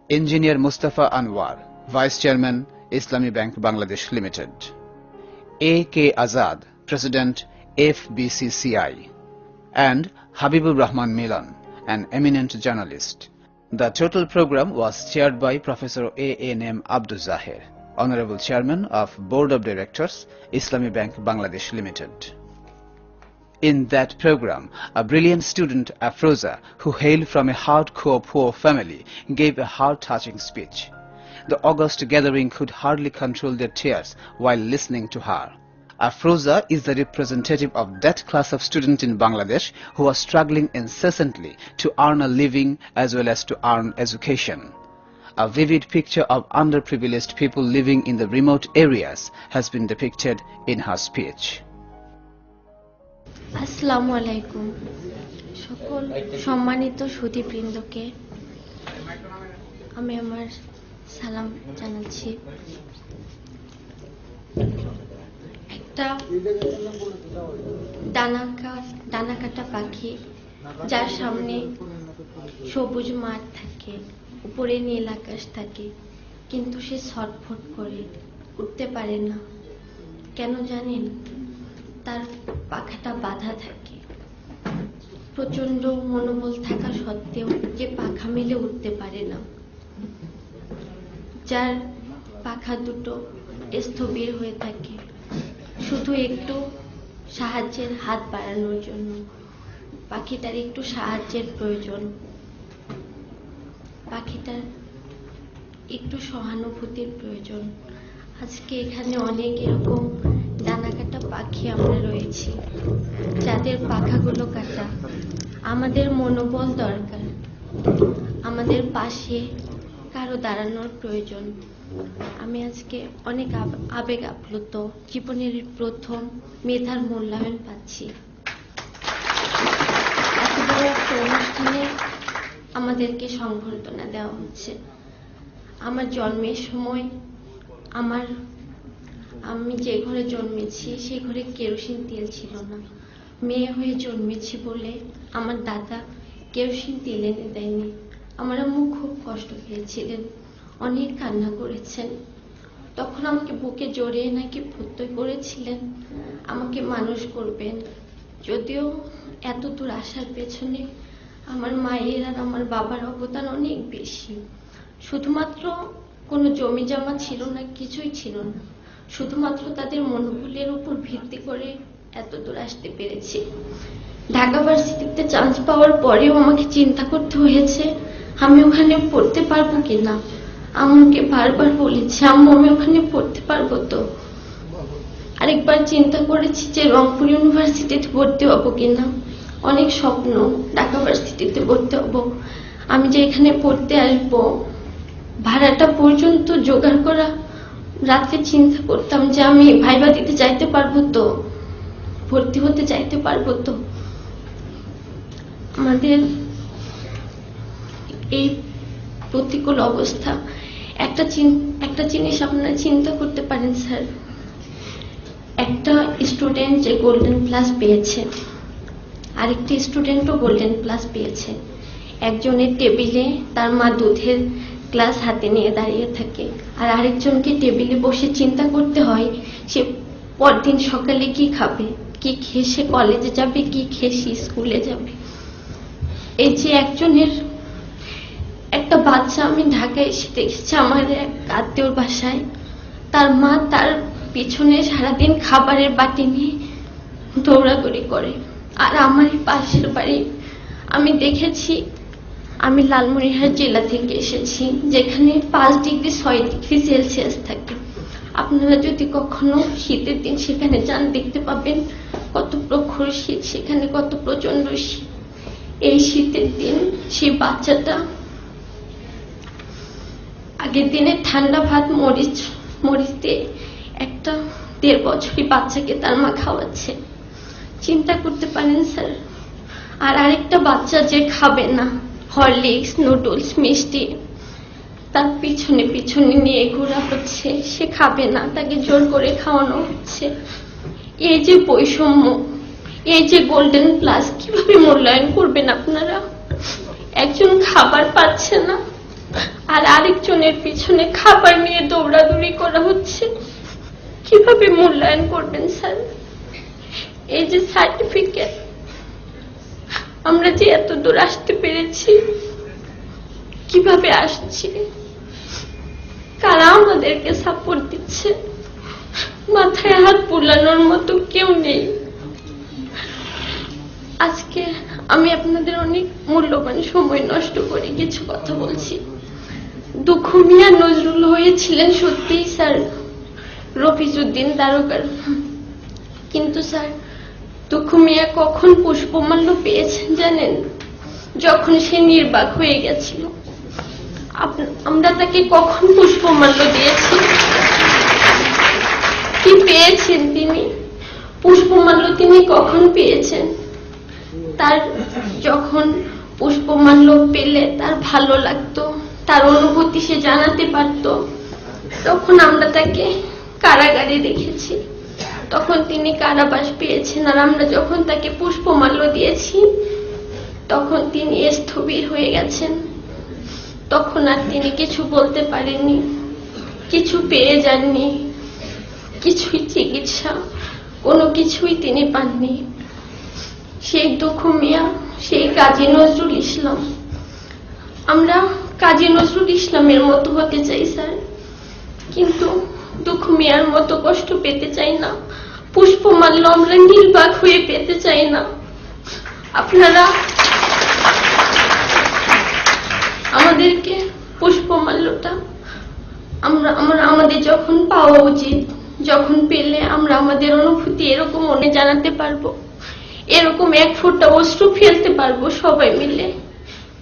Engineer Mustafa Anwar, Vice Chairman, Islami Bank Bangladesh Limited. A.K. Azad, President, FBCCI. And Habibur Rahman Milan, an eminent journalist. The total program was chaired by Professor A.N.M. Abdul Zahir, Honorable Chairman of Board of Directors, Islami Bank Bangladesh Limited. In that program, a brilliant student, Afroza, who hailed from a hardcore poor family, gave a heart-touching speech. The august gathering could hardly control their tears while listening to her. Afroza is the representative of that class of students in Bangladesh who are struggling incessantly to earn a living as well as to earn education. A vivid picture of underprivileged people living in the remote areas has been depicted in her speech. আসসালামু আলাইকুম সকল সম্মানিত সুধীবৃন্দকে আমি আমার সালাম জানাচ্ছি। একটা ডানাকাটা পাখি যার সামনে সবুজ মাঠ থাকে, উপরে নীল আকাশ থাকে, কিন্তু সে ছটফট করে উঠতে পারে না। কেন জানেন? তার পাখাটা বাঁধা থাকে। প্রচন্ড মনোবল থাকা সত্ত্বেও যে পাখা মেলে উঠতে পারে না, যার পাখা দুটো স্থবির হয়ে থাকে শুধু একটু সাহায্যের হাত বাড়ানোর জন্য। পাখিটার একটু সাহায্যের প্রয়োজন, পাখিটার একটু সহানুভূতির প্রয়োজন। আজকে এখানে অনেক এরকম ডানাকাটা পাখি আমরা রয়েছি যাদের পাখাগুলো কাটা। আমাদের মনোবল দরকার, আমাদের পাশে কারো দাঁড়ানোর প্রয়োজন। আমি আজকে অনেক আবেগ আপ্লুত, জীবনের প্রথম মেধার মূল্যায়ন পাচ্ছি। এত বড় একটা অনুষ্ঠানে আমাদেরকে সংবর্ধনা দেওয়া হচ্ছে। আমার জন্মের সময় আমি যে ঘরে জন্মেছি সেই ঘরে কেরোসিন তেল ছিল না। মেয়ে হয়ে জন্মেছি বলে আমার দাদা কেরোসিন তেল এনে দেয়নি। আমার আম্মু খুব কষ্ট পেয়েছিলেন, অনেক কান্না করেছেন। তখন আমাকে বুকে জড়িয়ে নাকি প্রত্যয় করেছিলেন আমাকে মানুষ করবেন। যদিও এত দূর আসার পেছনে আমার মায়ের আর আমার বাবার অবদান অনেক বেশি। শুধুমাত্র কোনো জমি জমা ছিল না, কিছুই ছিল না, শুধুমাত্র তাদের মনোবলের উপর ভিত্তি করে এত দূর আসতে পেরেছি। ঢাকা ভার্সিটিতে চান্স পাওয়ার পরেও আমাকে চিন্তা করতে হয়েছে আমি ওখানে পড়তে পারবো কিনা। আম্মুকে বারবার বলেছি, আম্মু আমি ওখানে পড়তে পারবো তো। আরেকবার চিন্তা করেছি যে রংপুর ইউনিভার্সিটিতে ভর্তি হবো কিনা। অনেক স্বপ্ন, ঢাকা ভার্সিটিতে ভর্তি হবো। আমি যে এখানে পড়তে আসবো, ভাড়াটা পর্যন্ত জোগাড় করা, রাতে চিন্তা করতাম যে আমি ভাইবা দিতে চাইতে পারবো তো, ভর্তি হতে চাইতে পারবো তো। আমাদের এই প্রতিকূল অবস্থা, একটা জিনিস আপনারা চিন্তা করতে পারেন স্যার, একটা স্টুডেন্ট যে গোল্ডেন প্লাস পেয়েছে, আরেকটি স্টুডেন্টও গোল্ডেন প্লাস পেয়েছে। একজনের টেবিলে তার মা দুধের গ্লাস হাতে নিয়ে দাঁড়িয়ে থাকে, আর আরেকজনকে টেবিলে বসে চিন্তা করতে হয় সে পরদিন সকালে কি খাবে, কি খেয়ে সে কলেজে যাবে, কি খেয়ে সে স্কুলে যাবে। এই যে একজনের একটা বাচ্চা আমি ঢাকায় এসে দেখেছি আমার এক আত্মীয়র বাসায়, তার মা তার পিছনে সারাদিন খাবারের বাটি নিয়ে দৌড়াদৌড়ি করে। আর আমার পাশের বাড়ি আমি দেখেছি, আমি লালমনিরহাট জেলা থেকে এসেছি যেখানে 5 ডিগ্রি 6 ডিগ্রি সেলসিয়াস থাকে। আপনারা যদি কখনো শীতের দিন সেখানে যান দেখতে পাবেন কত প্রখর শীত, সেখানে কত প্রচন্ড শীত। এই শীতের দিন সেই বাচ্চাটা আগের দিনে ঠান্ডা ভাত মরিচ দিয়ে একটা 1.5 বছরের বাচ্চাকে তার মা খাওয়াচ্ছে। চিন্তা করতে পারেন স্যার। আর আরেকটা বাচ্চা যে খাবে না, হরলিক্স, নুডলস, মিষ্টি, তার পিছনে পিছনে নিয়ে ঘোরা হচ্ছে, সে খাবে না, তাকে জোর করে খাওয়ানো হচ্ছে। এই যে বৈষম্য, এই যে গোল্ডেন প্লাস, কিভাবে মূল্যায়ন করবেন আপনারা? একজন খাবার পাচ্ছে না, আর আরেকজনের পিছনে খাবার নিয়ে দৌড়াদৌড়ি করা হচ্ছে। কিভাবে মূল্যায়ন করবেন স্যার? এই যে সার্টিফিকেট, আমরা যে এত দূর আসতে পেরেছি, কিভাবে আসছি, কারা আমাদেরকে সাপোর্ট দিচ্ছে? মাথায় হাত বুলানোর মতো কেউ নেই। আজকে আমি আপনাদের অনেক মূল্যবান সময় নষ্ট করে কিছু কথা বলছি। দুঃখু মিয়া নজরুল হয়েছিলেন সত্যিই স্যার রফিজউদ্দিন দারোগার, কিন্তু স্যার দুঃখু মিয়া কখন পুষ্পমাল্য পেয়েছেন জানেন? যখন সে নির্বাক হয়ে গেছিল। আমরা তাকে কখন পুষ্পমাল্য দিয়েছি? কি পেয়েছেন তিনি? পুষ্পমাল্য তিনি কখন পেয়েছেন? তার যখন পুষ্পমাল্য পেলে তার ভালো লাগতো, তার অনুভূতি সে জানাতে পারত, তখন আমরা তাকে কারাগারে রেখেছি, তখন তিনি কারাবাস পেয়েছেন। আর আমরা যখন তাকে পুষ্পমাল্য দিয়েছি তখন তিনি স্থবির হয়ে গেছেন। তখন আর তিনি কিছু বলতে পারেননি, কিছু পেয়ে যাননি, কিছুই চিকিৎসা কোনো কিছুই তিনি পাননি। সেই দুঃখু মিয়া, সেই কাজী নজরুল ইসলাম, আমরা কাজী নজরুল ইসলামের মতো হতে চাই স্যার, কিন্তু দুঃখু মিয়ার মতো কষ্ট পেতে চাই না। পুষ্পমাল্য আমরা নির্বাক হয়ে পেতে চাই না। আপনারা আমাদেরকে পুষ্পমাল্যটা আমাদের যখন পাওয়া উচিত, যখন পেলে আমরা আমাদের অনুভূতি এরকম মনে জানাতে পারবো, এরকম এক ফোঁটা অশ্রু ফেলতে পারবো সবাই মিলে,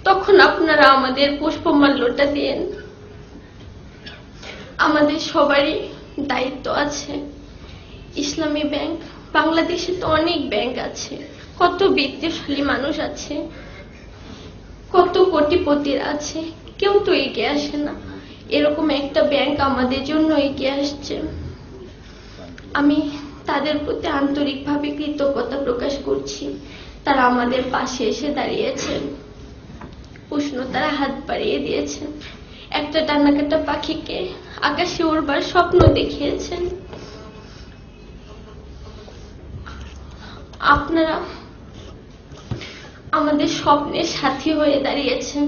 তখন আপনারা আমাদের পুষ্পমাল্যটা দেন। আমাদের সবারই দায়িত্ব আছে। ইসলামী ব্যাংক, বাংলাদেশে তো অনেক ব্যাংক আছে, কত বিত্তশালী মানুষ আছে, কত কোটিপতির আছে, কেউ তো এগিয়ে আসে না। এরকম একটা ব্যাংক আমাদের জন্য এগিয়ে আসছে। আমি তাদের প্রতি আন্তরিকভাবে কৃতজ্ঞতা প্রকাশ করছি। তারা আমাদের পাশে এসে দাঁড়িয়েছেন, উষ্ণতারা হাত বাড়িয়ে দিয়েছেন, একটা ডানাকাটা পাখিকে আকাশে উড়বার স্বপ্ন দেখিয়েছেন। আপনারা আমাদের স্বপ্নের সাথী হয়ে দাঁড়িয়েছেন।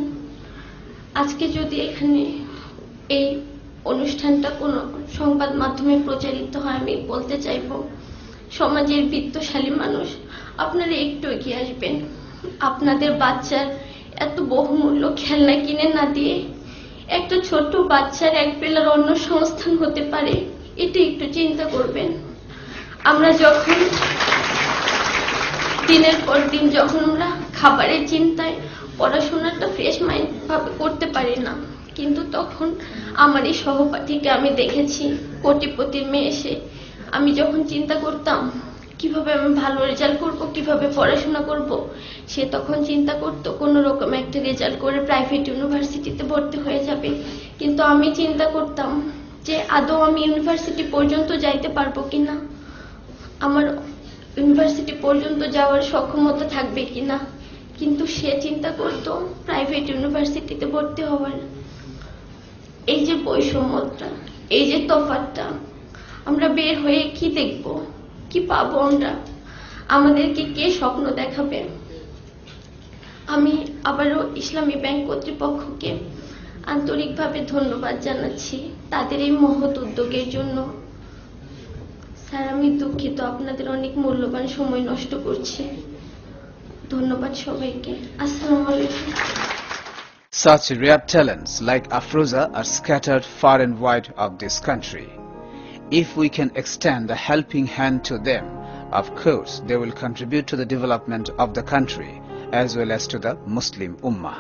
আজকে যদি এখানে এই অনুষ্ঠানটা কোনো সংবাদ মাধ্যমে প্রচারিত হয়, আমি বলতে চাইব, সমাজের বিত্তশালী মানুষ আপনারা একটু এগিয়ে আসবেন। আপনাদের বাচ্চার এত বহুমূল্য খেলনা কিনে না দিয়ে একটা ছোট্ট বাচ্চার এক বেলার অন্ন সংস্থান হতে পারে, এটা একটু চিন্তা করবেন। আমরা যখন দিনের পর দিন যখন আমরা খাবারের চিন্তায় পড়াশোনাটা ফ্রেশ মাইন্ড ভাবে করতে পারি না, কিন্তু তখন আমার এই সহপাঠীকে আমি দেখেছি, কোটিপতির মেয়ে এসে আমি যখন চিন্তা করতাম কিভাবে আমি ভালো রেজাল্ট করব, কিভাবে পড়াশোনা করব, সে তখন চিন্তা করতো কোনো রকম একটা রেজাল্ট করে প্রাইভেট ইউনিভার্সিটিতে ভর্তি হয়ে যাবে। কিন্তু আমি চিন্তা করতাম যে আদৌ আমি ইউনিভার্সিটি পর্যন্ত যাইতে পারবো কিনা, আমার ইউনিভার্সিটি পর্যন্ত যাওয়ার সক্ষমতা থাকবে কিনা। কিন্তু সে চিন্তা করতো প্রাইভেট ইউনিভার্সিটিতে ভর্তি হওয়ার। এই যে বৈষম্যটা, এই যে তফাৎটা, আমরা বের হয়ে কি দেখব, কি পাবো আমরা? আমাদেরকে কে স্বপ্ন দেখাবে? আমি আবারও ইসলামী ব্যাংক কর্তৃপক্ষকে আন্তরিকভাবে ধন্যবাদ জানাচ্ছি তাদের এই মহৎ উদ্যোগের জন্য। স্যার, আমি দুঃখিত আপনাদের অনেক মূল্যবান সময় নষ্ট করছি। ধন্যবাদ সবাইকে। আসসালামু আলাইকুম। Such rare talents like Afroza are scattered far and wide of this country. If we can extend a helping hand to them, of course they will contribute to the development of the country as well as to the Muslim Ummah.